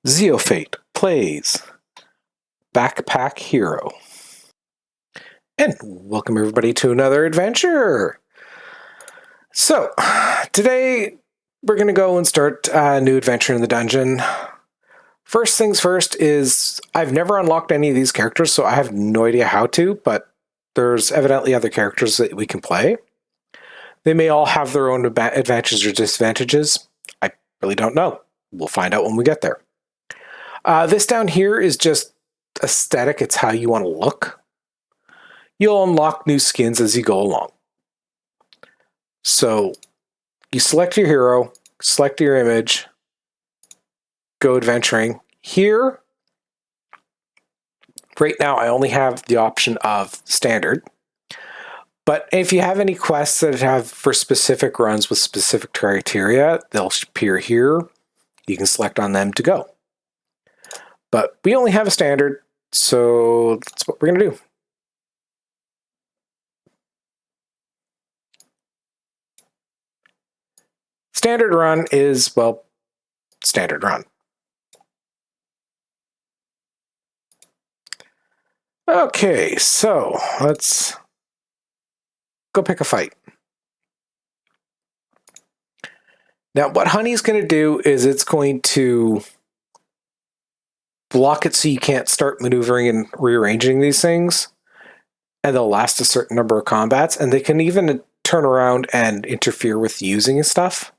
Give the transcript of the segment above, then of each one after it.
Zeofate plays Backpack Hero. And welcome everybody to another adventure. So, today we're going to go and start a new adventure in the dungeon. First things first is I've never unlocked any of these characters, so I have no idea how to, but there's evidently other characters that we can play. They may all have their own advantages or disadvantages. I really don't know. We'll find out when we get there. This down here is just aesthetic. It's how you want to look. You'll unlock new skins as you go along. So you select your hero, select your image, go adventuring. Here, right now I only have the option of standard. But if you have any quests that have for specific runs with specific criteria, they'll appear here. You can select on them to go. But we only have a standard, so that's what we're going to do. Standard run is, well, standard run. Okay, so let's go pick a fight. Now, what Honey's going to do is it's going to block it so you can't start maneuvering and rearranging these things, and they'll last a certain number of combats, and they can even turn around and interfere with using stuff.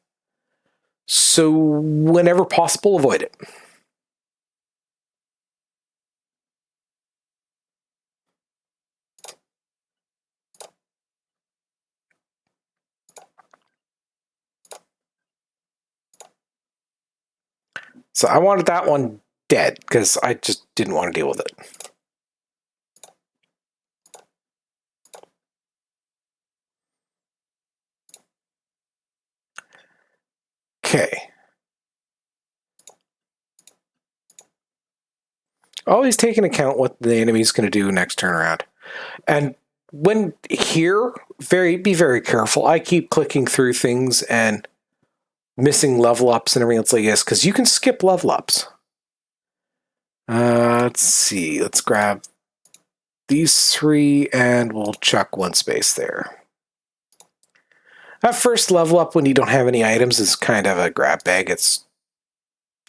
So whenever possible, avoid it. So I wanted that one dead because I just didn't want to deal with it. Okay. Always take into account what the enemy's going to do next turn around. And when here, be very careful. I keep clicking through things and missing level ups and everything else like this, because you can skip level ups. Let's see. Let's grab these three and we'll chuck one space there. That first level up when you don't have any items is kind of a grab bag. It's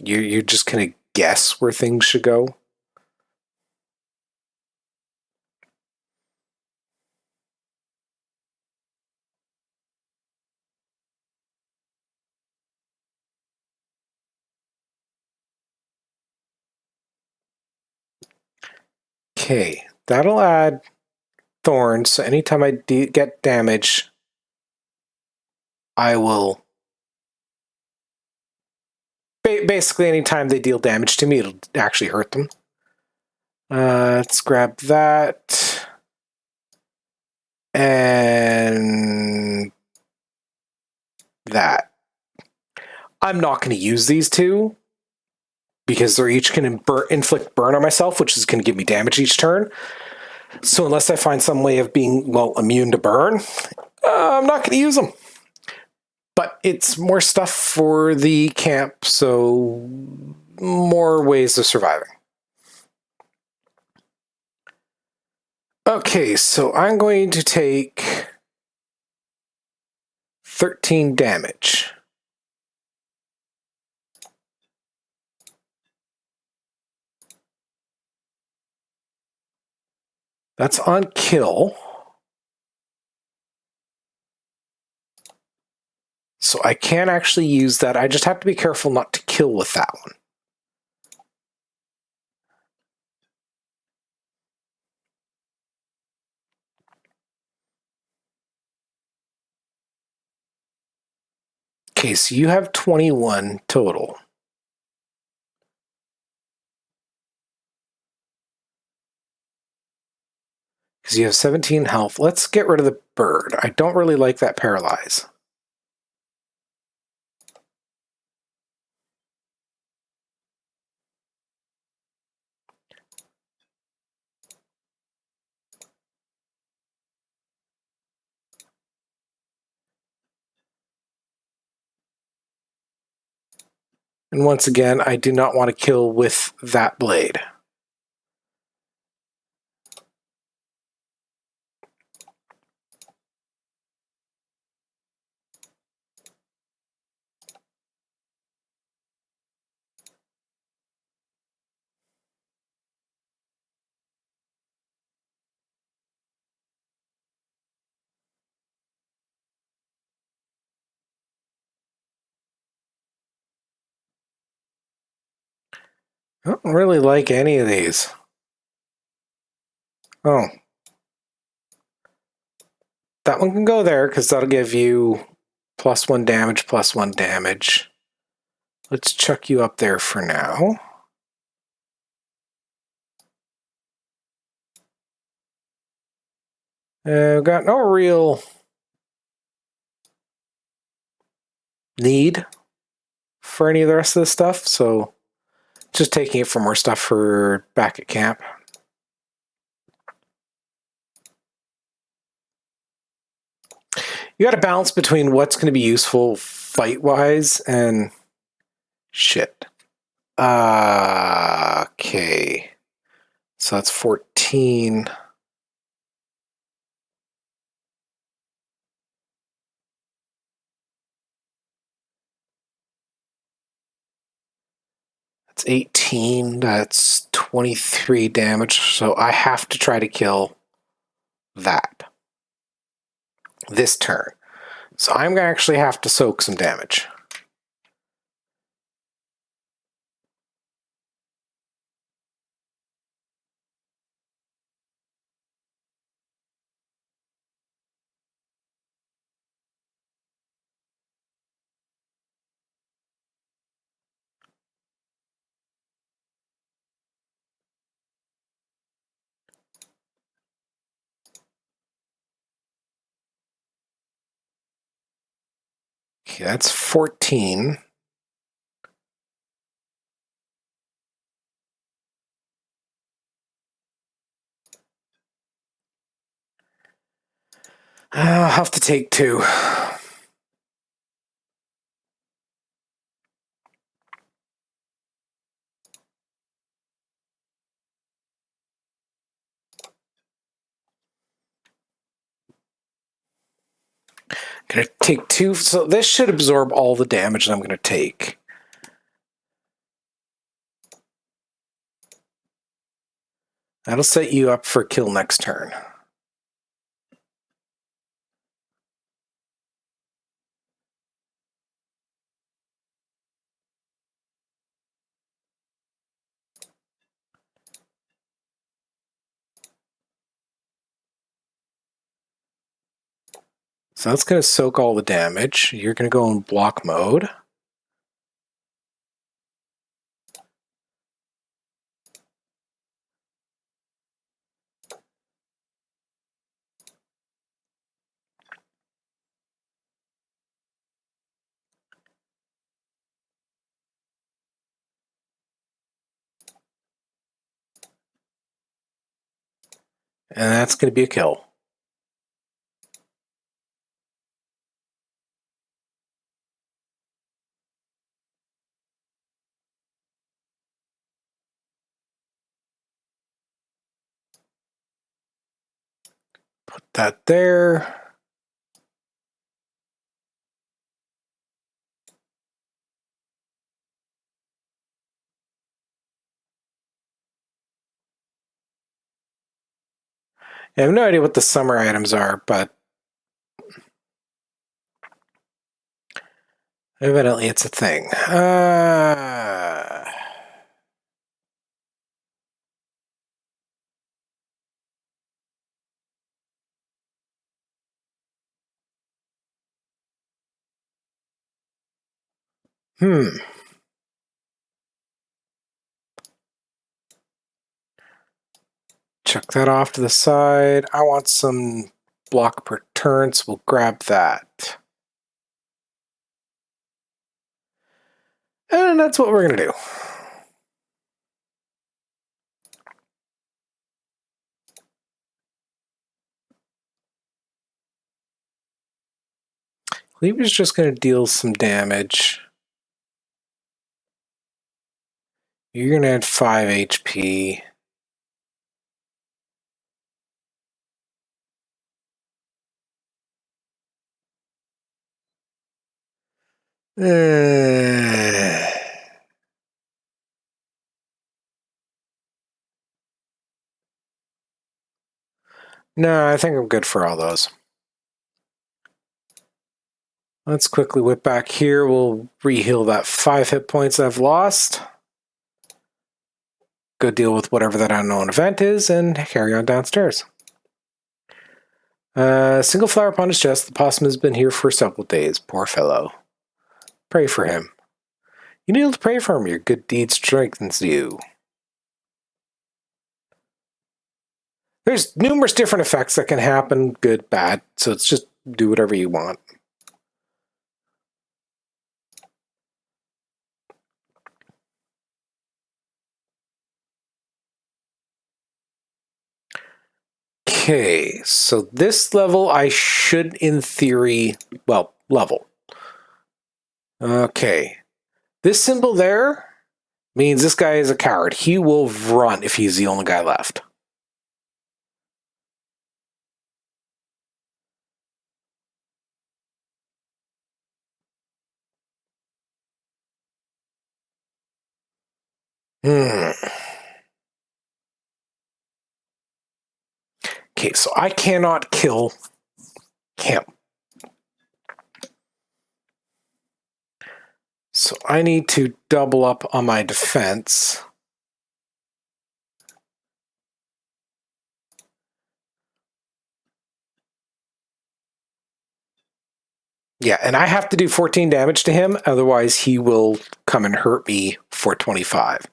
you're just gonna guess where things should go. Okay, that'll add thorns. So anytime I get damage, I will basically anytime they deal damage to me, it'll actually hurt them. Let's grab that. And that. I'm not going to use these two because they're each going to inflict burn on myself, which is going to give me damage each turn. So unless I find some way of being, well, immune to burn, I'm not going to use them. But it's more stuff for the camp, so more ways of surviving. Okay, so I'm going to take 13 damage. That's on kill. So I can actually use that. I just have to be careful not to kill with that one. Okay, so you have 21 total. Because you have 17 health. Let's get rid of the bird. I don't really like that paralyze. And once again, I do not want to kill with that blade. I don't really like any of these. Oh. That one can go there because that'll give you +1 damage, +1 damage. Let's chuck you up there for now. I've got no real need for any of the rest of this stuff, so just taking it for more stuff for back at camp. You got to balance between what's going to be useful fight-wise and shit. Okay. So that's 14. That's 18. That's 23 damage. So I have to try to kill that this turn. So I'm going to actually have to soak some damage. Okay, that's 14. I'll have to take 2. Gonna take 2, so this should absorb all the damage that I'm gonna take. That'll set you up for kill next turn. So that's gonna soak all the damage. You're gonna go in block mode. And that's gonna be a kill. Put that there. I have no idea what the summer items are, but evidently it's a thing. Chuck that off to the side. I want some block per turn, so we'll grab that. And that's what we're gonna do. Cleaver's just gonna deal some damage. You're going to add 5 HP. No, I think I'm good for all those. Let's quickly whip back here. We'll re-heal that 5 hit points I've lost. Go deal with whatever that unknown event is and carry on downstairs. Single flower upon his chest. The possum has been here for several days. Poor fellow. Pray for him. You need to pray for him. Your good deed strengthens you. There's numerous different effects that can happen, good, bad, so it's just do whatever you want. Okay, so this level I should, in theory, well, level. Okay. This symbol there means this guy is a coward. He will run if he's the only guy left. Okay, so I cannot kill him. So I need to double up on my defense. Yeah, and I have to do 14 damage to him, otherwise he will come and hurt me for 25.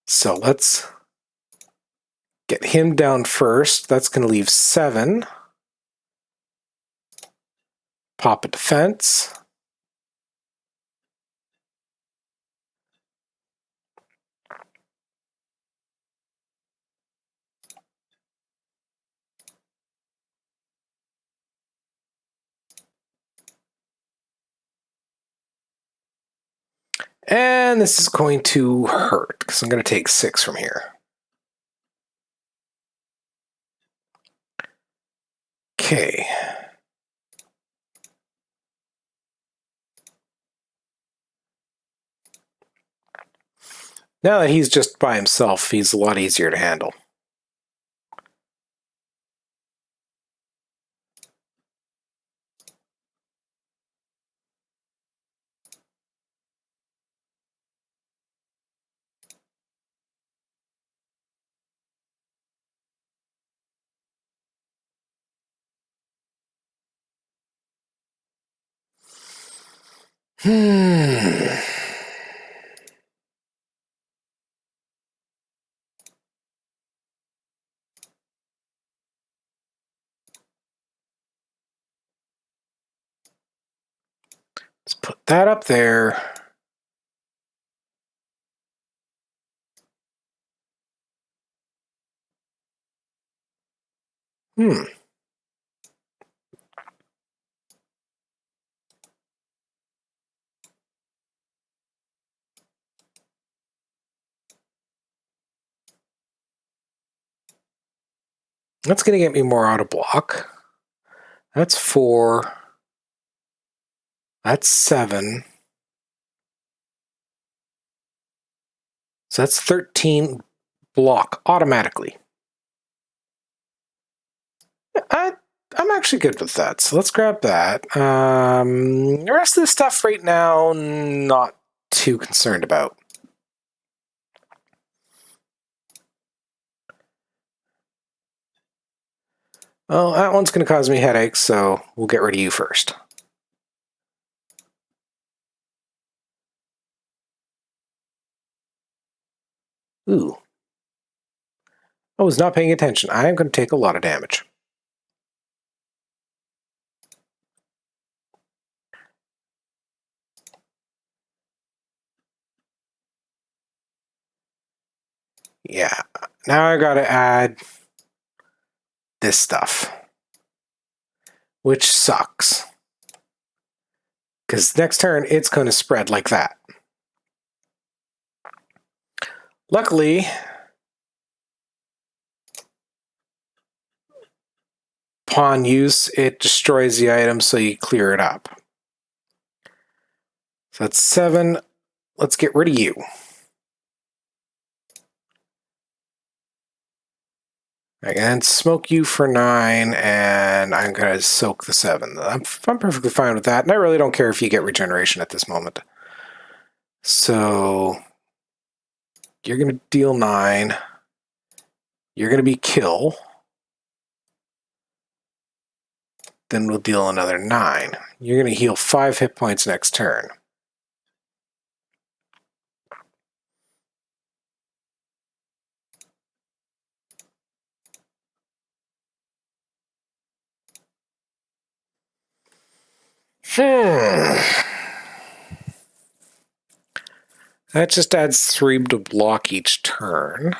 So let's get him down first. That's going to leave 7. Pop a defense. And this is going to hurt, because I'm going to take 6 from here. Okay. Now that he's just by himself, he's a lot easier to handle. Let's put that up there. That's going to get me more out of block. That's 4. That's 7. So that's 13 block automatically. I'm actually good with that. So let's grab that. The rest of the stuff right now, not too concerned about. Well, that one's going to cause me headaches, so we'll get rid of you first. Ooh. I was not paying attention. I am going to take a lot of damage. Yeah. Now I got to add this stuff, which sucks. Because next turn, it's going to spread like that. Luckily, upon use, it destroys the item, so you clear it up. So that's 7. Let's get rid of you. I can smoke you for 9, and I'm going to soak the 7. I'm perfectly fine with that, and I really don't care if you get regeneration at this moment. So you're going to deal 9. You're going to be kill. Then we'll deal another 9. You're going to heal 5 hit points next turn. That just adds 3 to block each turn.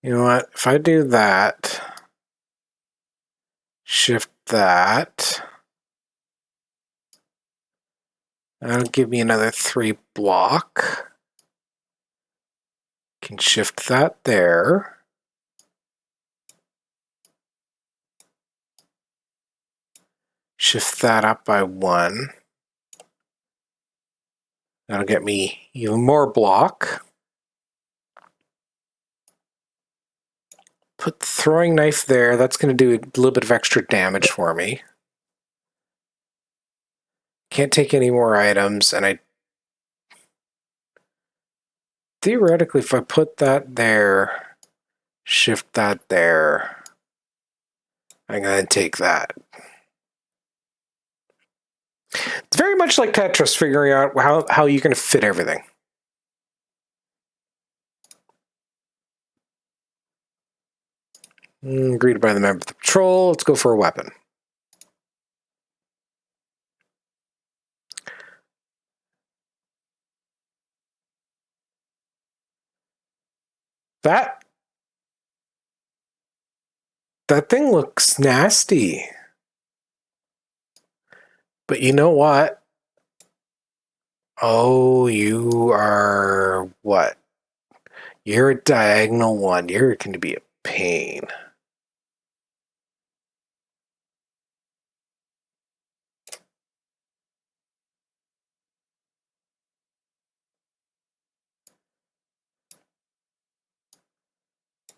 You know what? If I do that, shift that, that'll give me another 3 block. Can shift that there. Shift that up by 1. That'll get me even more block. Put the throwing knife there. That's going to do a little bit of extra damage for me. Can't take any more items, and I theoretically, if I put that there, shift that there, I'm going to take that. It's very much like Tetris, figuring out how you're going to fit everything. Greeted by the member of the patrol. Let's go for a weapon. That thing looks nasty. But you know what? Oh, you are what? You're a diagonal 1. You're going to be a pain.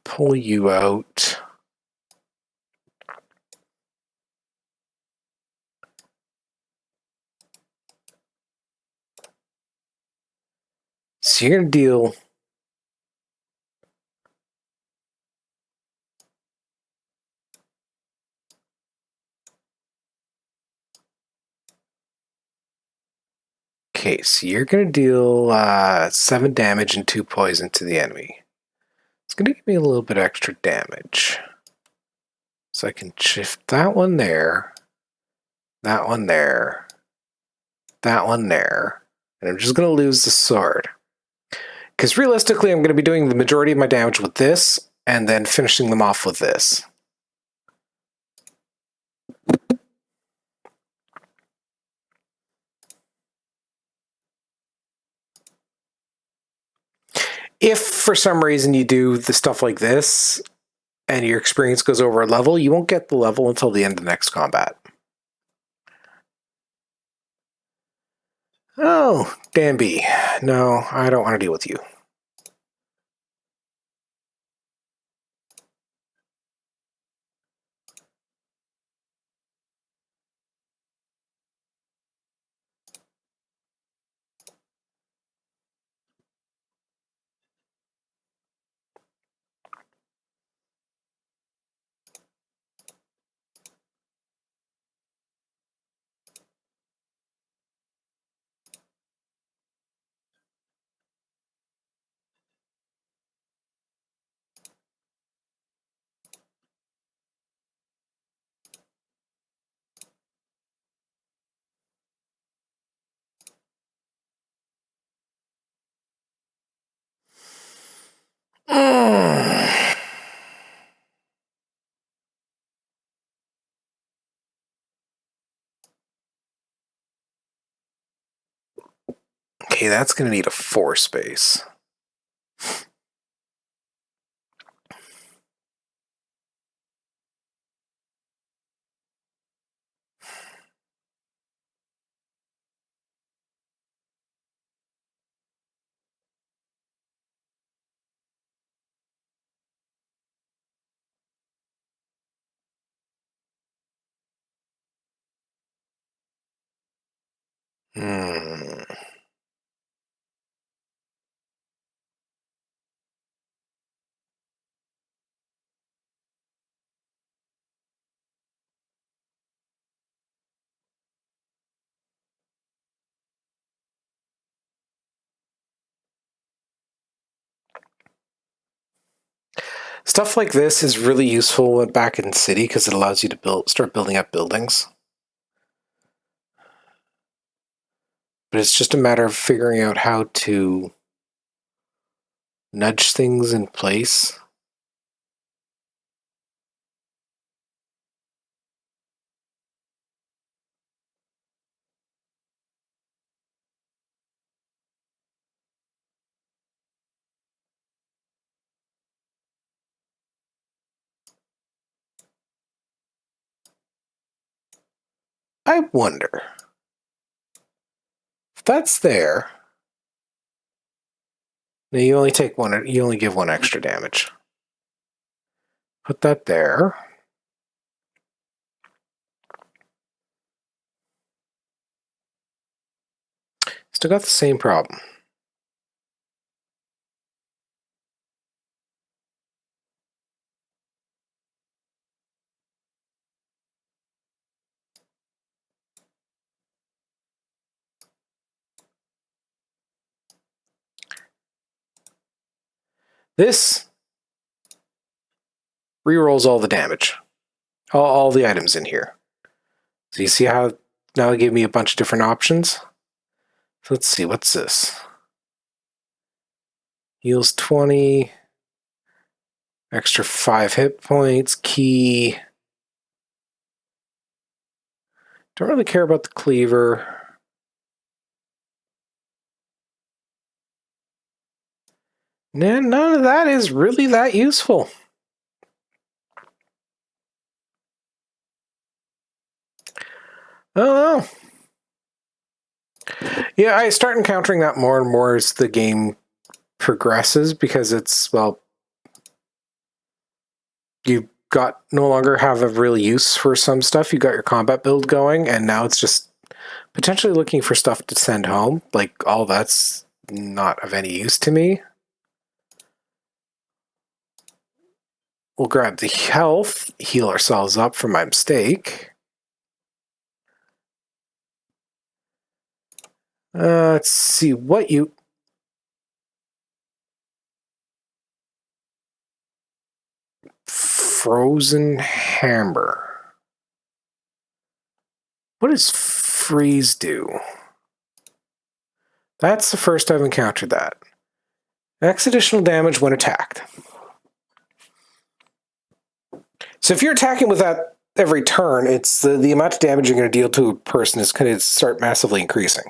Pull you out. So you're going to deal... Okay, so you're going to deal 7 damage and 2 poison to the enemy. It's going to give me a little bit extra damage. So I can shift that one there, that one there, that one there, and I'm just going to lose the sword. Because realistically, I'm going to be doing the majority of my damage with this, and then finishing them off with this. If for some reason you do the stuff like this, and your experience goes over a level, you won't get the level until the end of the next combat. Oh, Danby. No, I don't want to deal with you. Okay, that's going to need a 4 space. Hmm. Stuff like this is really useful back in city because it allows you to start building up buildings. But it's just a matter of figuring out how to nudge things in place. I wonder if that's there. Now you only take one. You only give one extra damage. Put that there. Still got the same problem. This rerolls all the damage. All the items in here. So you see how now it gave me a bunch of different options? So let's see, what's this? Heals 20. Extra 5 hit points. Key. Don't really care about the cleaver. None of that is really that useful. Oh, yeah, I start encountering that more and more as the game progresses because it's, well, you got no longer have a real use for some stuff. You got your combat build going, and now it's just potentially looking for stuff to send home. Like, all that's not of any use to me. We'll grab the health, heal ourselves up for my mistake. Let's see what you... Frozen hammer. What does freeze do? That's the first I've encountered that. X additional damage when attacked. So if you're attacking with that every turn, it's the amount of damage you're going to deal to a person is going to start massively increasing.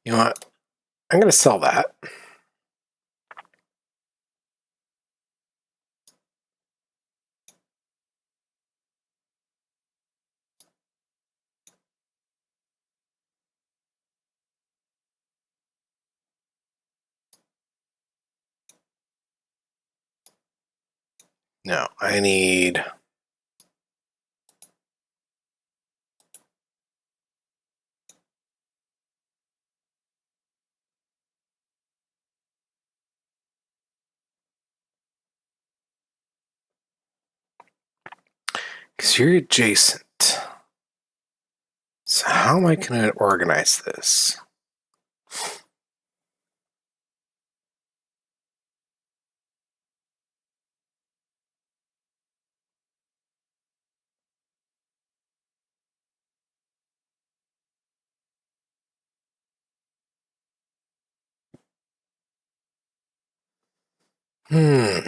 You know what? I'm going to sell that. No, I need... Because you're adjacent. So how am I going to organize this? Hmm.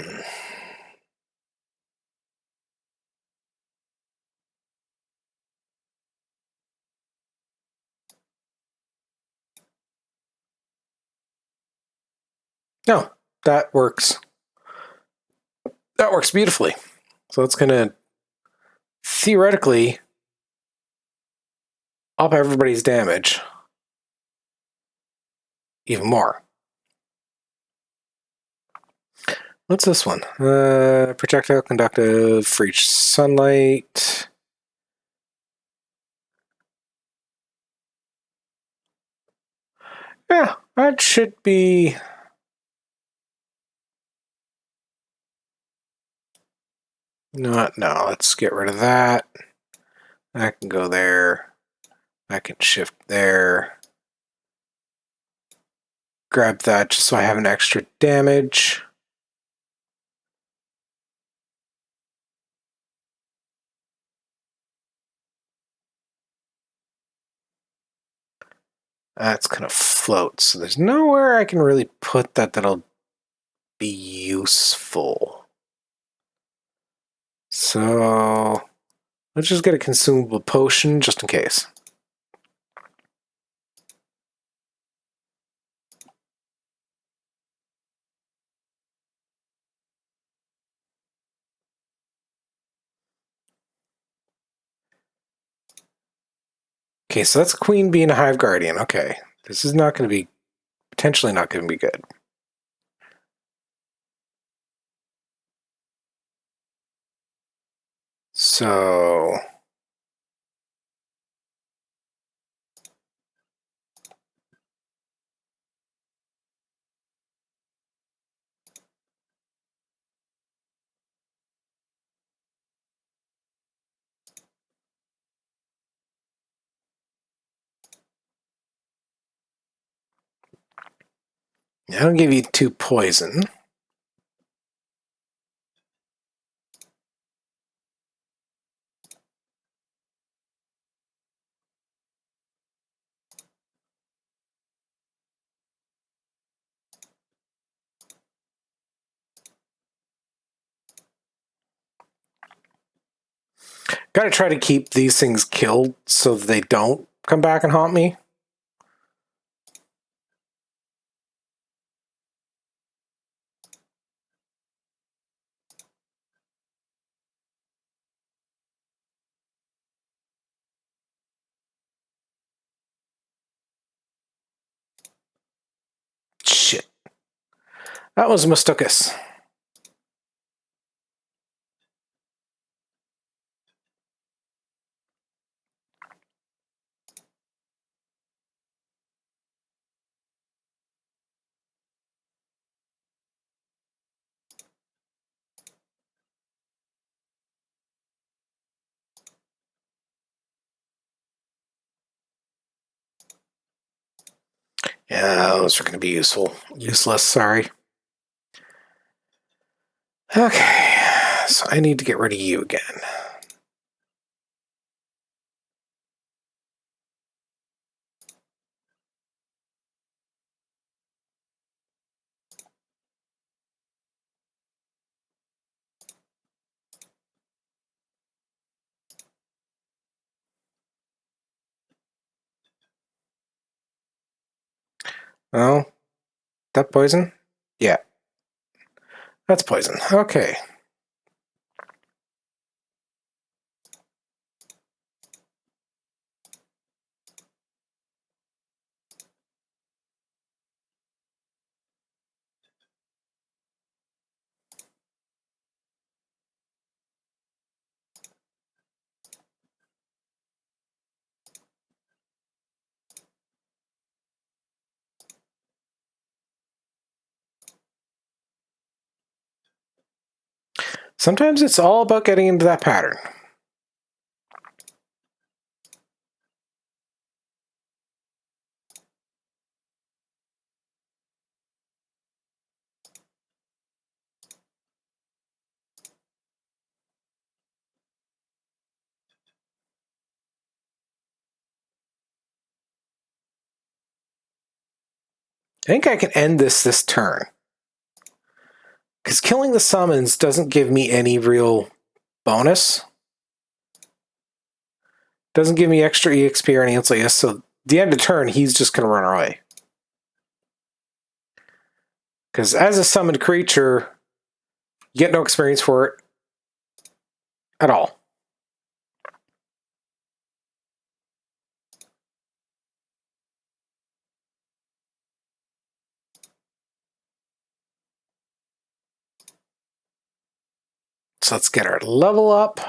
No, that works. That works beautifully. So it's going to theoretically up everybody's damage even more. What's this one? Projectile conductive for each sunlight. Yeah, that should be... No, let's get rid of that. I can go there. I can shift there. Grab that just so I have an extra damage. That's kind of float, so there's nowhere I can really put that that'll be useful. So let's just get a consumable potion just in case. Okay, so that's Queen being a Hive Guardian. Okay, this is not going to be, potentially not going to be good. So I'll give you 2 poison. Gotta try to keep these things killed so they don't come back and haunt me. Shit. That was Mustookus. Yeah, those are going to be useful. Useless, sorry. Okay, so I need to get rid of you again. Oh, that poison? Yeah, that's poison. Okay. Sometimes it's all about getting into that pattern. I think I can end this turn. Because killing the summons doesn't give me any real bonus. Doesn't give me extra EXP or anything else like this, so at the end of turn, he's just going to run away. Because as a summoned creature, you get no experience for it at all. So let's get our level up.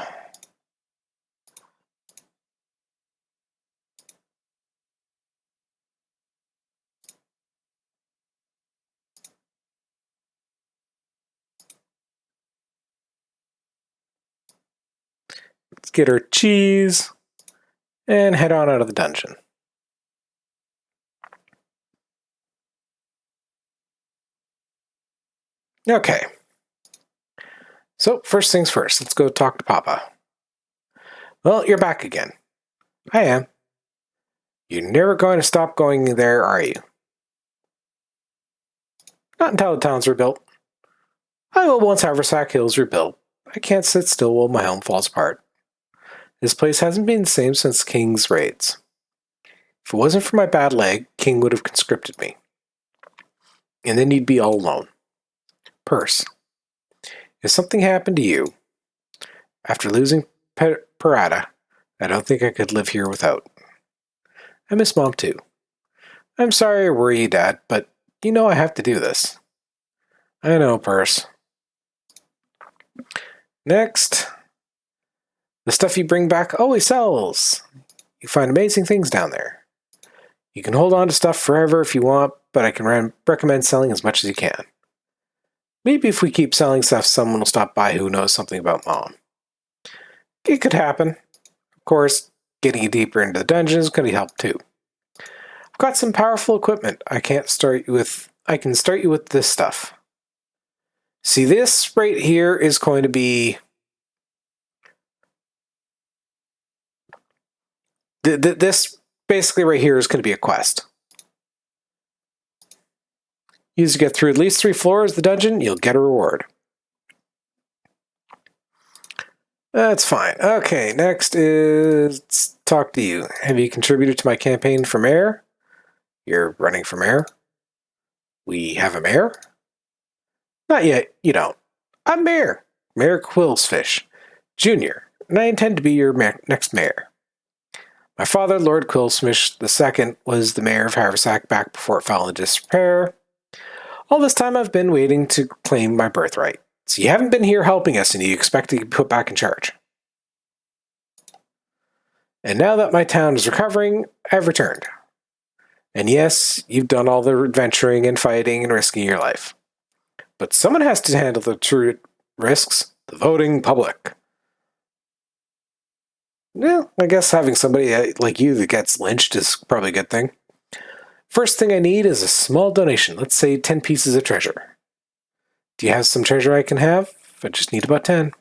Let's get our cheese and head on out of the dungeon. Okay. So first things first, let's go talk to Papa. Well, you're back again. I am. You're never going to stop going there, are you? Not until the town's rebuilt. I will once Haversack Hill's rebuilt. I can't sit still while my home falls apart. This place hasn't been the same since King's raids. If it wasn't for my bad leg, King would have conscripted me. And then you'd be all alone. Purse. If something happened to you, after losing Parada, I don't think I could live here without. I miss Mom too. I'm sorry I worry you, Dad, but you know I have to do this. I know, Purse. Next. The stuff you bring back always sells. You find amazing things down there. You can hold on to stuff forever if you want, but I can recommend selling as much as you can. Maybe if we keep selling stuff, someone will stop by who knows something about Mom. It could happen. Of course, getting you deeper into the dungeon is going to help too. I've got some powerful equipment. I can start you with this stuff. See, this right here is going to be this basically right here is going to be a quest. You to get through at least 3 floors of the dungeon, you'll get a reward. That's fine. Okay, next is let's talk to you. Have you contributed to my campaign for mayor? You're running for mayor? We have a mayor? Not yet, you don't. I'm Mayor Quillsfish, Jr., and I intend to be your next mayor. My father, Lord Quillsfish II, was the mayor of Haversack back before it fell into disrepair. All this time I've been waiting to claim my birthright. So you haven't been here helping us and you expect to be put back in charge. And now that my town is recovering, I've returned. And yes, you've done all the adventuring and fighting and risking your life. But someone has to handle the true risks, the voting public. Well, I guess having somebody like you that gets lynched is probably a good thing. First thing I need is a small donation, let's say 10 pieces of treasure. Do you have some treasure I can have? I just need about 10.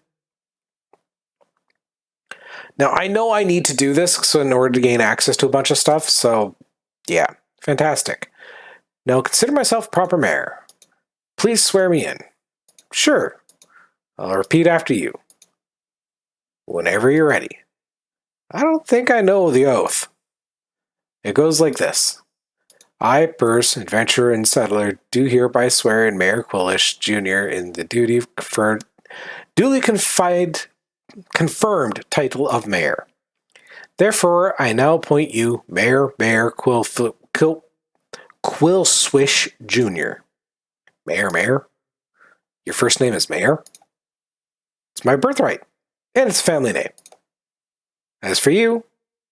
Now, I know I need to do this so in order to gain access to a bunch of stuff, so yeah, fantastic. Now, consider myself proper mayor. Please swear me in. Sure. I'll repeat after you. Whenever you're ready. I don't think I know the oath. It goes like this. I, Purse, adventurer and settler, do hereby swear in Mayor Quillish, Jr. in the duly confirmed title of mayor. Therefore, I now appoint you Mayor Quillswish, Jr. Mayor? Your first name is Mayor? It's my birthright, and it's a family name. As for you,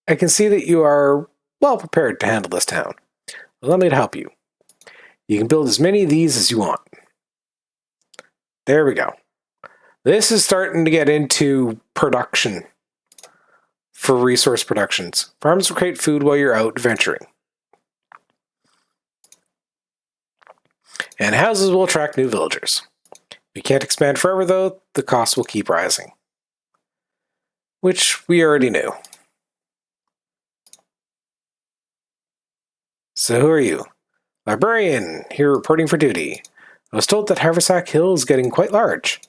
I can see that you are well prepared to handle this town. Allow me to help you. You can build as many of these as you want. There we go. This is starting to get into production for resource productions. Farms will create food while you're out adventuring. And houses will attract new villagers. We can't expand forever, though. The cost will keep rising. Which we already knew. So who are you? Librarian, here reporting for duty. I was told that Haversack Hill is getting quite large,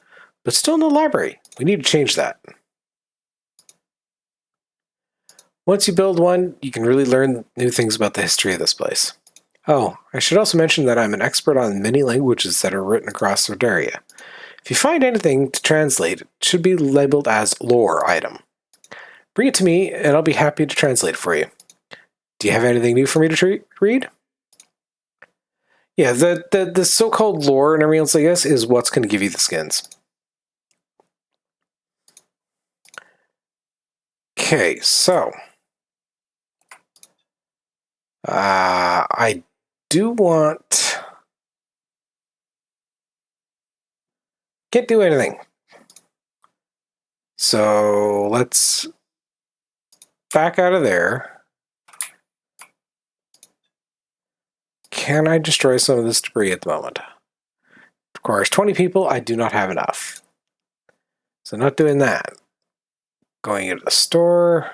but still no library. We need to change that. Once you build one, you can really learn new things about the history of this place. Oh, I should also mention that I'm an expert on many languages that are written across Sordaria. If you find anything to translate, it should be labeled as lore item. Bring it to me, and I'll be happy to translate it for you. Do you have anything new for me to read? Yeah, the so-called lore and everything else, I guess, is what's going to give you the skins. Okay, so I do want... Can't do anything. So let's back out of there. Can I destroy some of this debris at the moment? Requires 20 people. I do not have enough. So not doing that. Going into the store.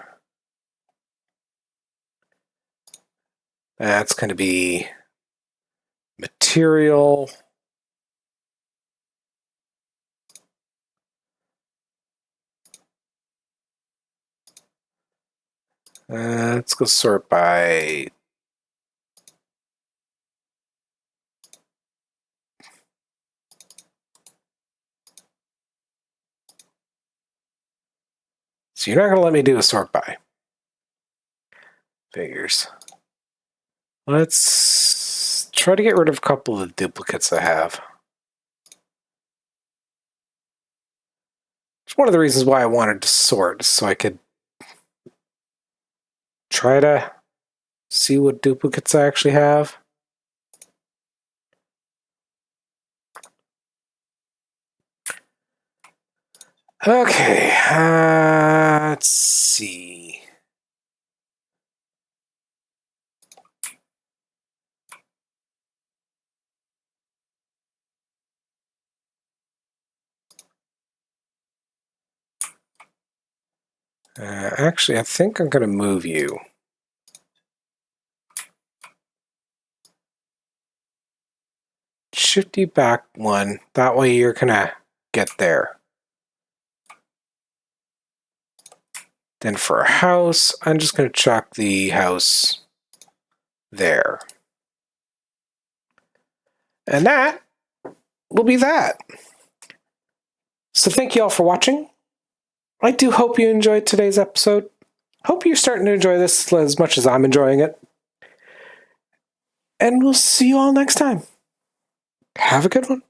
That's going to be material. Let's go sort by... So you're not going to let me do a sort by. Figures. Let's try to get rid of a couple of the duplicates I have. It's one of the reasons why I wanted to sort, so I could try to see what duplicates I actually have. Okay, let's see. Actually, I think I'm going to move you. Shift you back one. That way you're going to get there. Then for a house, I'm just going to chuck the house there. And that will be that. So thank you all for watching. I do hope you enjoyed today's episode. Hope you're starting to enjoy this as much as I'm enjoying it. And we'll see you all next time. Have a good one.